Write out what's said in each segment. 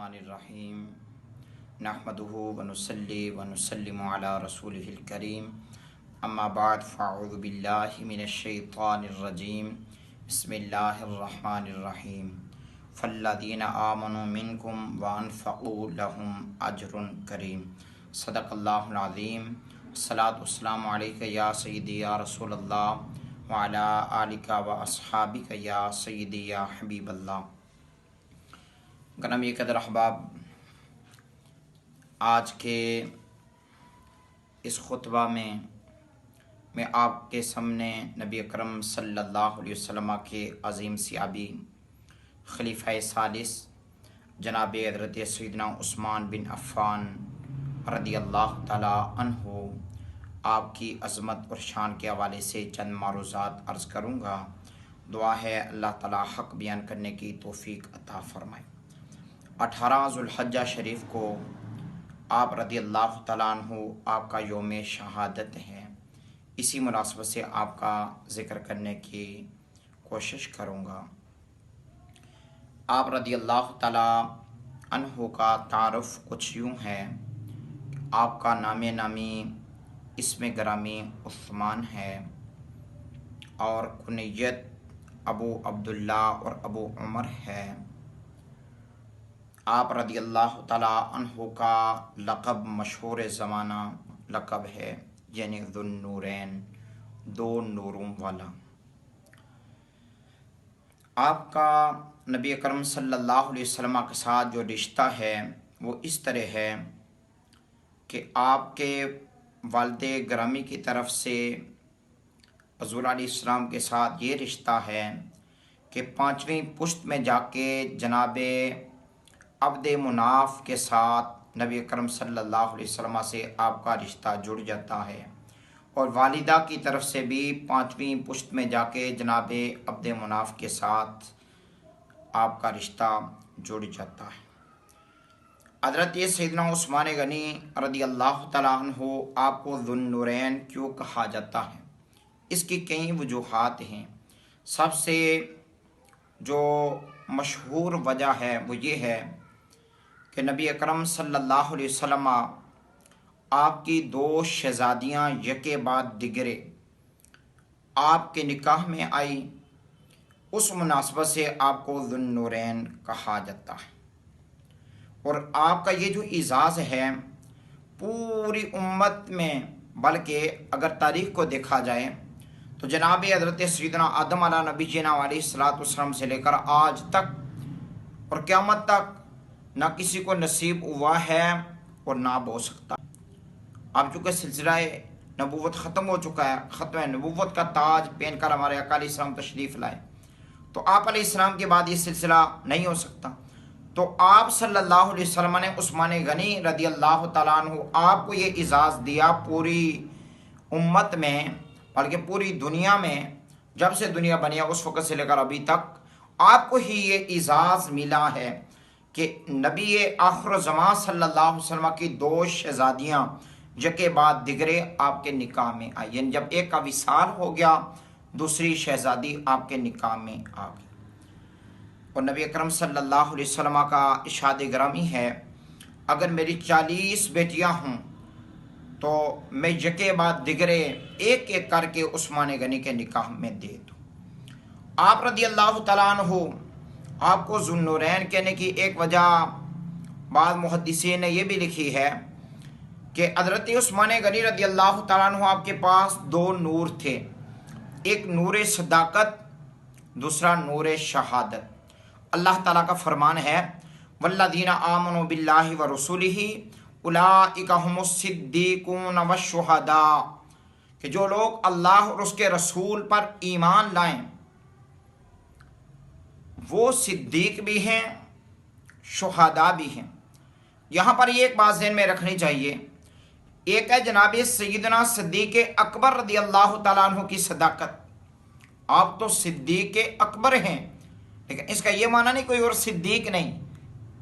الرحمن الرحیم نحمدہ ونصلی ونسلم علی رسولہ الکریم اما بعد فاعوذ باللہ من الشیطان الرجیم بسم اللہ الرحمن الرحیم فالذین آمنوا منکم وانفقوا لهم اجر کریم صدق اللہ العظیم الصلاۃ والسلام علیک یا سیدی یا رسول اللہ وعلی آلک و اصحابک یا سیدی یا حبیب اللہ۔ گرامی قدر احباب، آج کے اس خطبہ میں آپ کے سامنے نبی اکرم صلی اللہ علیہ وسلم کے عظیم صحابی خلیفہ ثالث جناب حضرت سیدنا عثمان بن عفان رضی اللہ تعالی عنہ آپ کی عظمت اور شان کے حوالے سے چند معروضات عرض کروں گا۔ دعا ہے اللہ تعالی حق بیان کرنے کی توفیق عطا فرمائے۔ 18 ذوالحجہ شریف کو آپ رضی اللہ تعالیٰ عنہ آپ کا یوم شہادت ہے، اسی مناسبت سے آپ کا ذکر کرنے کی کوشش کروں گا۔ آپ رضی اللہ تعالیٰ عنہ کا تعارف کچھ یوں ہے، آپ کا نام نامی اسم گرامی عثمان ہے اور کنیت ابو عبداللہ اور ابو عمر ہے۔ آپ رضی اللہ تعالیٰ عنہ کا لقب مشہور زمانہ لقب ہے، یعنی ذو النورین، دو نوروں والا۔ آپ کا نبی اکرم صلی اللہ علیہ وسلم کے ساتھ جو رشتہ ہے وہ اس طرح ہے کہ آپ کے والد گرامی کی طرف سے حضور علیہ السلام کے ساتھ یہ رشتہ ہے کہ 5ویں پشت میں جا کے جناب عبد مناف کے ساتھ نبی اکرم صلی اللہ علیہ وسلم سے آپ کا رشتہ جڑ جاتا ہے، اور والدہ کی طرف سے بھی 5ویں پشت میں جا کے جناب عبد مناف کے ساتھ آپ کا رشتہ جڑ جاتا ہے۔ حضرت سیدنا عثمان غنی رضی اللہ تعالیٰ عنہ آپ کو ذو النورین کیوں کہا جاتا ہے؟ اس کی کئی وجوہات ہیں۔ سب سے جو مشہور وجہ ہے وہ یہ ہے کہ نبی اکرم صلی اللہ علیہ وسلم آپ کی 2 شہزادیاں یکے بعد دیگرے آپ کے نکاح میں آئی، اس مناسبت سے آپ کو ذو النورین کہا جاتا ہے۔ اور آپ کا یہ جو اعزاز ہے پوری امت میں، بلکہ اگر تاریخ کو دیکھا جائے تو جناب حضرت سیدنا آدم علیہ نبی جینا علیہ الصلوۃ والسلام سے لے کر آج تک اور قیامت تک نہ کسی کو نصیب ہوا ہے اور نہ اب ہو سکتا۔ اب چونکہ سلسلہ نبوت ختم ہو چکا ہے، ختم نبوت کا تاج پہن کر ہمارے آقا علیہ السلام تشریف لائے، تو آپ علیہ السلام کے بعد یہ سلسلہ نہیں ہو سکتا۔ تو آپ صلی اللہ علیہ وسلم نے عثمان غنی رضی اللہ تعالیٰ عنہ آپ کو یہ اعزاز دیا پوری امت میں، بلکہ پوری دنیا میں، جب سے دنیا بنی ہے اس وقت سے لے کر ابھی تک آپ کو ہی یہ اعزاز ملا ہے کہ نبی آخر الزمان صلی اللہ علیہ وسلم کی 2 شہزادیاں یکے بعد دیگرے آپ کے نکاح میں آئی، یعنی جب ایک کا وصال ہو گیا دوسری شہزادی آپ کے نکاح میں آ گئی۔ اور نبی اکرم صلی اللہ علیہ وسلم کا ارشاد گرامی ہے، اگر میری 40 بیٹیاں ہوں تو میں یکے بعد دیگرے ایک ایک کر کے عثمان غنی کے نکاح میں دے دوں۔ آپ رضی اللہ تعالیٰ عنہ آپ کو ذو النورین کہنے کی ایک وجہ بعض محدثین نے یہ بھی لکھی ہے کہ حضرت عثمان غنی رضی اللہ تعالیٰ عنہ آپ کے پاس 2 نور تھے، ایک نور صداقت، دوسرا نور شہادت۔ اللہ تعالیٰ کا فرمان ہے والذین آمنوا باللہ ورسولہ اولئک ھم الصدیقون والشہداء، کہ جو لوگ اللہ اور اس کے رسول پر ایمان لائیں وہ صدیق بھی ہیں، شہداء بھی ہیں۔ یہاں پر یہ ایک بات ذہن میں رکھنی چاہیے، ایک ہے جناب سیدنا صدیق اکبر رضی اللہ تعالیٰ عنہ کی صداقت، آپ تو صدیق اکبر ہیں، لیکن اس کا یہ معنی نہیں کوئی اور صدیق نہیں،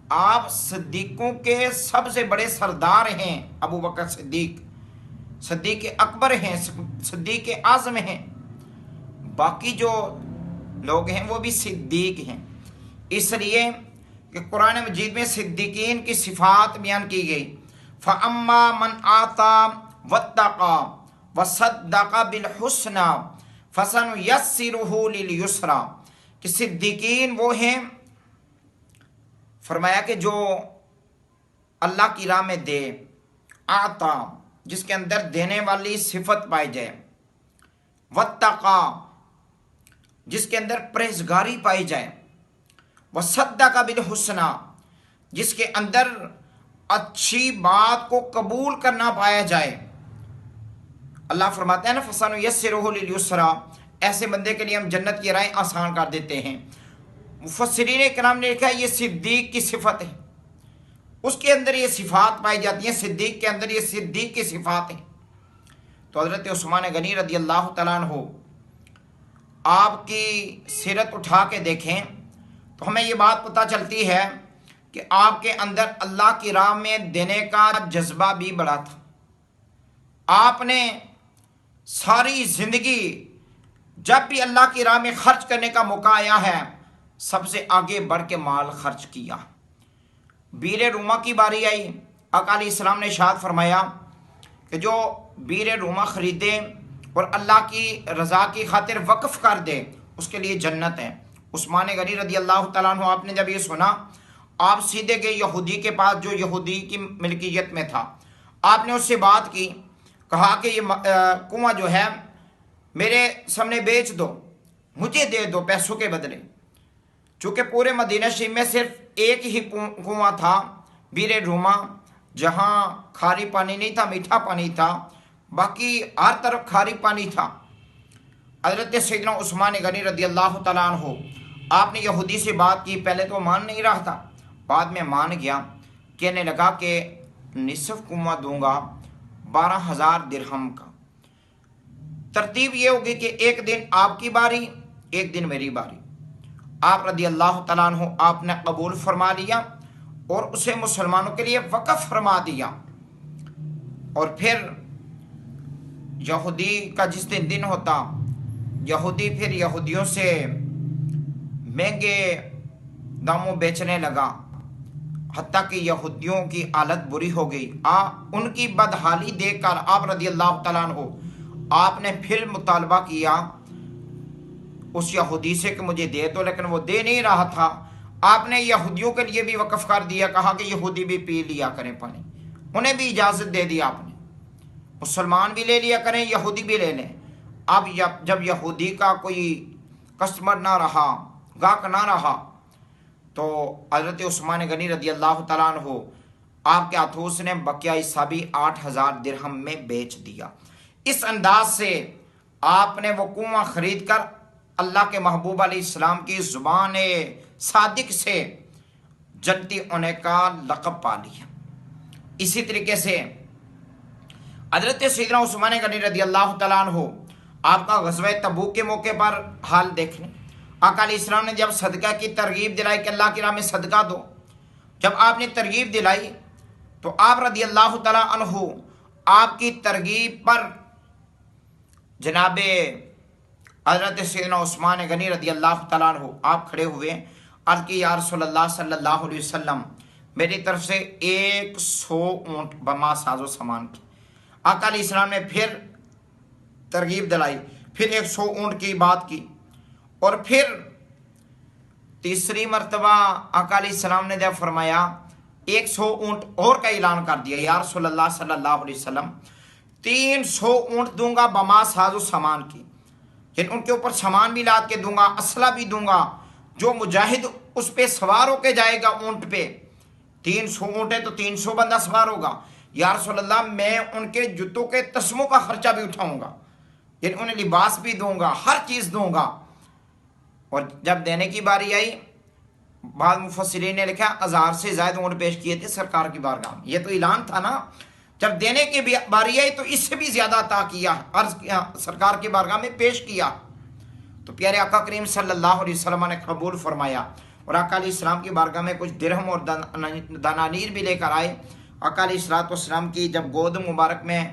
آپ صدیقوں کے سب سے بڑے سردار ہیں، ابو بکر صدیق اکبر ہیں، صدیق اعظم ہیں، باقی جو لوگ ہیں وہ بھی صدیق ہیں۔ اس لیے کہ قرآن مجید میں صدیقین کی صفات بیان کی گئی، فَأَمَّا مَنْ آتَى وَاتَّقَى وَصَدَّقَ بِالْحُسْنَى فَسَنُيَسِّرُهُ لِلْيُسْرَى، کہ صدیقین وہ ہیں، فرمایا کہ جو اللہ کی راہ میں دے، آتا جس کے اندر دینے والی صفت پائی جائے، واتقا جس کے اندر پرہیزگاری پائی جائے، وصدق بالحسنى جس کے اندر اچھی بات کو قبول کرنا پایا جائے۔ اللہ فرماتے ہیں نا فَسَنُيَسِّرُهُ لِلْيُسْرَى، ایسے بندے کے لیے ہم جنت کی راہیں آسان کر دیتے ہیں۔ مفسرین کرام نے لکھا یہ صدیق کی صفت ہے، اس کے اندر یہ صفات پائی جاتی ہیں، صدیق کے اندر یہ صدیق کی صفات ہیں۔ تو حضرت عثمان غنی رضی اللہ تعالیٰ عنہ آپ کی سیرت اٹھا کے دیکھیں تو ہمیں یہ بات پتہ چلتی ہے کہ آپ کے اندر اللہ کی راہ میں دینے کا جذبہ بھی بڑا تھا۔ آپ نے ساری زندگی جب بھی اللہ کی راہ میں خرچ کرنے کا موقع آیا ہے سب سے آگے بڑھ کے مال خرچ کیا۔ بیر روما کی باری آئی، آقا علیہ السلام نے ارشاد فرمایا کہ جو بیر روما خریدے اور اللہ کی رضا کی خاطر وقف کر دے اس کے لیے جنت ہے۔ عثمان غنی رضی اللہ تعالیٰ عنہ آپ نے جب یہ سنا آپ سیدھے گئے یہودی کے پاس جو یہودی کی ملکیت میں تھا، آپ نے اس سے بات کی، کہا کہ یہ کنواں جو ہے میرے سامنے بیچ دو، مجھے دے دو پیسوں کے بدلے۔ چونکہ پورے مدینہ شریف میں صرف ایک ہی کنواں تھا بیر روما، جہاں کھاری پانی نہیں تھا، میٹھا پانی تھا، باقی ہر طرف کھاری پانی تھا۔ حضرت سیدنا عثمان غنی رضی اللہ تعالیٰ عنہ آپ نے یہودی سے بات کی، پہلے تو مان نہیں رہا تھا، بعد میں مان گیا، کہنے لگا کہ نصف کنواں دوں گا 12,000 درہم کا۔ ترتیب یہ ہوگی کہ ایک دن آپ کی باری، ایک دن میری باری۔ آپ رضی اللہ تعالیٰ عنہ آپ نے قبول فرما لیا اور اسے مسلمانوں کے لیے وقف فرما دیا۔ اور پھر یہودی کا جس دن ہوتا، یہودی پھر یہودیوں سے مہنگے داموں بیچنے لگا، حتیٰ کہ یہودیوں کی حالت بری ہو گئی۔ ان کی بدحالی دیکھ کر آپ رضی اللہ تعالیٰ عنہ آپ نے پھر مطالبہ کیا اس یہودی سے کہ مجھے دے دو، لیکن وہ دے نہیں رہا تھا۔ آپ نے یہودیوں کے لیے بھی وقف کر دیا، کہا کہ یہودی بھی پی لیا کریں پانی، انہیں بھی اجازت دے دی آپ نے، مسلمان بھی لے لیا کریں، یہودی بھی لے لیں۔ اب جب یہودی کا کوئی کسٹمر نہ رہا، گاہک نہ رہا، تو حضرت عثمان غنی رضی اللہ تعالیٰ عنہ آپ کے ہاتھوں اس نے بقیہ حصہ بھی 8,000 درہم میں بیچ دیا۔ اس انداز سے آپ نے وہ کنواں خرید کر اللہ کے محبوب علیہ السلام کی زبان صادق سے جنتی ہونے کا لقب پا لیا۔ اسی طریقے سے حضرت سیدنا عثمان غنی رضی اللہ تعالیٰ عنہ آپ کا غزوہ تبوک کے موقع پر حال دیکھ لیں۔ آقا علیہ السلام نے جب صدقہ کی ترغیب دلائی کہ اللہ کی راہ میں صدقہ دو، جب آپ نے ترغیب دلائی تو آپ رضی اللہ تعالیٰ عنہ آپ کی ترغیب پر جناب حضرت سیدنا عثمان غنی رضی اللہ تعالیٰ عنہ آپ کھڑے ہوئے، عرض کی یا رسول اللہ صلی اللہ علیہ وسلم میری طرف سے 100 اونٹ بما ساز و سامان کی۔ آقا علیہ السلام نے پھر ترغیب دلائی، پھر 100 اونٹ کی بات کی، اور پھر تیسری مرتبہ آقا علیہ السلام نے جب فرمایا 100 اونٹ اور کا اعلان کر دیا، یا رسول اللہ صلی اللہ علیہ وسلم 300 اونٹ دوں گا بما ساز و سامان کی، یعنی ان کے اوپر سامان بھی لاد کے دوں گا، اسلحہ بھی دوں گا، جو مجاہد اس پہ سوار ہو کے جائے گا اونٹ پہ، 300 اونٹ ہے تو 300 بندہ سوار ہوگا، یا رسول اللہ میں ان کے جوتوں کے تسموں کا خرچہ بھی اٹھاؤں گا، یعنی انہیں لباس بھی دوں گا، ہر چیز دوں گا۔ اور جب دینے کی باری آئی، بعض مفسرین نے لکھا 1000 سے زائد اونٹ پیش کیے تھے سرکار کی بارگاہ میں، یہ تو اعلان تھا نا، جب دینے کی باری آئی تو اس سے بھی زیادہ عطا کیا، عرض کیا سرکار کی بارگاہ میں پیش کیا، تو پیارے آقا کریم صلی اللہ علیہ وسلم نے قبول فرمایا، اور آقا علیہ السلام کی بارگاہ میں کچھ درہم اور دنانیر بھی لے کر آئے۔ آقا علیہ السلام کی جب گود مبارک میں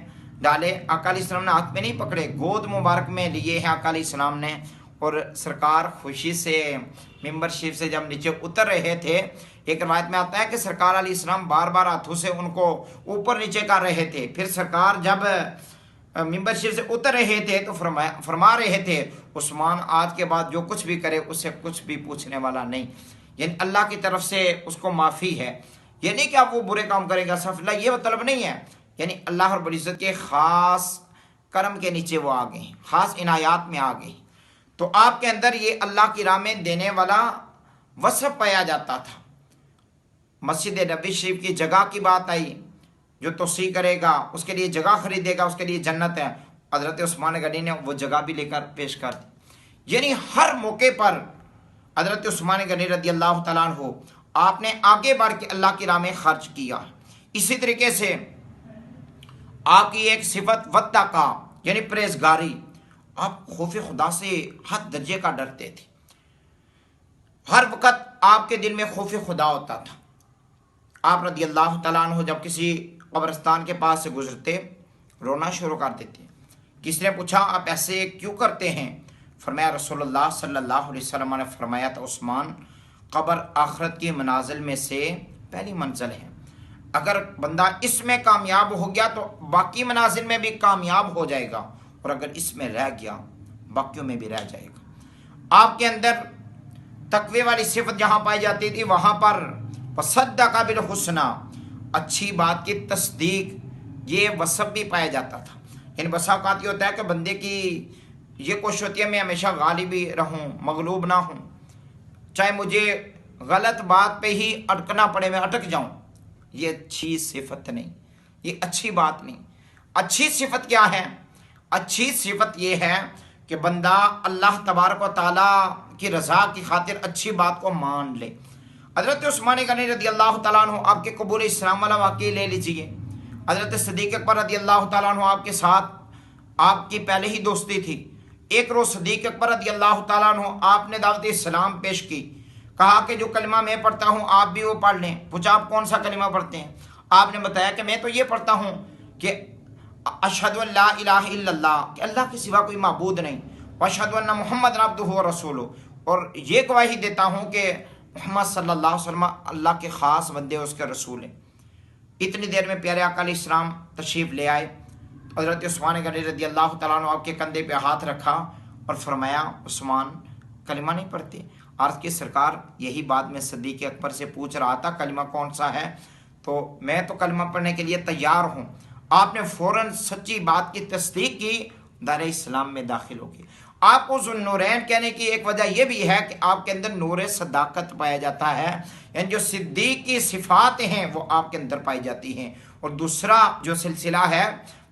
ڈالے، آقا علیہ السلام نے ہاتھ میں نہیں پکڑے، گود مبارک میں لیے ہیں آقا علیہ السلام نے، اور سرکار خوشی سے ممبر شریف سے جب نیچے اتر رہے تھے، ایک روایت میں آتا ہے کہ سرکار علیہ السلام بار بار ہاتھوں سے ان کو اوپر نیچے کر رہے تھے. پھر سرکار جب ممبر شریف سے اتر رہے تھے تو فرما رہے تھے عثمان آج کے بعد جو کچھ بھی کرے اس سے کچھ بھی پوچھنے والا نہیں، یعنی اللہ کی طرف سے اس کو معافی ہے. یہ نہیں کہ آپ وہ برے کام کریں گا صرف اللہ، یہ مطلب نہیں ہے. یعنی اللہ رب العزت کے خاص کرم کے نیچے وہ آ گئے، خاص عنایات میں آ گئے. تو آپ کے اندر یہ اللہ کی راہ میں دینے والا وصف پایا جاتا تھا. مسجد نبی شریف کی جگہ کی بات آئی، جو توسیع کرے گا اس کے لیے جگہ خریدے گا اس کے لیے جنت ہے. حضرت عثمان غنی نے وہ جگہ بھی لے کر پیش کر دی. یعنی ہر موقع پر حضرت عثمان غنی رضی اللہ تعالیٰ عنہ آپ نے آگے بڑھ کے اللہ کی راہ میں خرچ کیا. اسی طریقے سے آپ کی ایک صفت ودع کا یعنی پرہیزگاری، آپ خوف خدا سے حد درجے کا ڈرتے تھے. ہر وقت آپ کے دل میں خوف خدا ہوتا تھا. آپ رضی اللہ تعالیٰ عنہ جب کسی قبرستان کے پاس سے گزرتے رونا شروع کر دیتے. کسی نے پوچھا آپ ایسے کیوں کرتے ہیں؟ فرمایا رسول اللہ صلی اللہ علیہ وسلم نے فرمایا تھا عثمان، قبر آخرت کی منازل میں سے پہلی منزل ہے. اگر بندہ اس میں کامیاب ہو گیا تو باقی منازل میں بھی کامیاب ہو جائے گا، اور اگر اس میں رہ گیا باقیوں میں بھی رہ جائے گا. آپ کے اندر تقوی والی صفت جہاں پائی جاتی تھی وہاں پر وصدق بالحسنی، اچھی بات کی تصدیق، یہ وصف بھی پایا جاتا تھا. یعنی بسا اوقات یہ ہوتا ہے کہ بندے کی یہ کوشش ہوتی ہے میں ہمیشہ غالب ہی رہوں، مغلوب نہ ہوں، چاہے مجھے غلط بات پہ ہی اٹکنا پڑے میں اٹک جاؤں. یہ اچھی صفت نہیں، یہ اچھی بات نہیں. اچھی صفت کیا ہے؟ اچھی صفت یہ ہے کہ بندہ اللہ تبارک و تعالیٰ کی رضا کی خاطر اچھی بات کو مان لے. حضرت عثمان غنی رضی اللہ تعالیٰ عنہ آپ کے قبول اسلام والا واقعہ لے لیجئے. حضرت صدیق اکبر رضی اللہ تعالیٰ عنہ آپ کے ساتھ آپ کی پہلے ہی دوستی تھی. ایک روز صدیق اکبر رضی اللہ تعالیٰ عنہ آپ نے دعوت اسلام پیش کی، کہا کہ جو کلمہ میں پڑھتا ہوں آپ بھی وہ پڑھ لیں. پوچھا آپ کون سا کلمہ پڑھتے ہیں؟ آپ نے بتایا کہ میں تو یہ پڑھتا ہوں کہ اشہد ان لا الہ الا اللہ، کہ اللہ کے سوا کوئی معبود نہیں، واشہد ان محمد عبدہ و رسولہ، اور یہ گواہی دیتا ہوں کہ محمد صلی اللہ علیہ وسلم اللہ کے خاص بندے اس کے رسول ہیں. اتنی دیر میں پیارے آقا علیہ السلام تشریف لے آئے. حضرت عثمان غنی رضی اللہ تعالیٰ عنہ آپ کے کندھے پہ ہاتھ رکھا اور فرمایا عثمان کلمہ نہیں پڑھتے؟ عرض کی سرکار یہی بات میں صدیق اکبر سے پوچھ رہا تھا کلمہ کون سا ہے، تو میں تو کلمہ پڑھنے کے لیے تیار ہوں. آپ نے فوراً سچی بات کی تصدیق کی، دار اسلام میں داخل ہو گئے. آپ کو ذوالنورین کہنے کی ایک وجہ یہ بھی ہے کہ آپ کے اندر نور صداقت پایا جاتا ہے، یعنی جو صدیق کی صفات ہیں وہ آپ کے اندر پائی جاتی ہیں. اور دوسرا جو سلسلہ ہے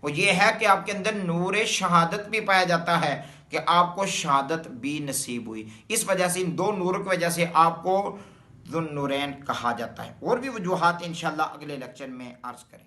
وہ یہ ہے کہ آپ کے اندر نور شہادت بھی پایا جاتا ہے کہ آپ کو شہادت بھی نصیب ہوئی. اس وجہ سے ان دو نوروں کی وجہ سے آپ کو ذوالنورین کہا جاتا ہے. اور بھی وجوہات انشاءاللہ اگلے لیکچر میں عرض کریں.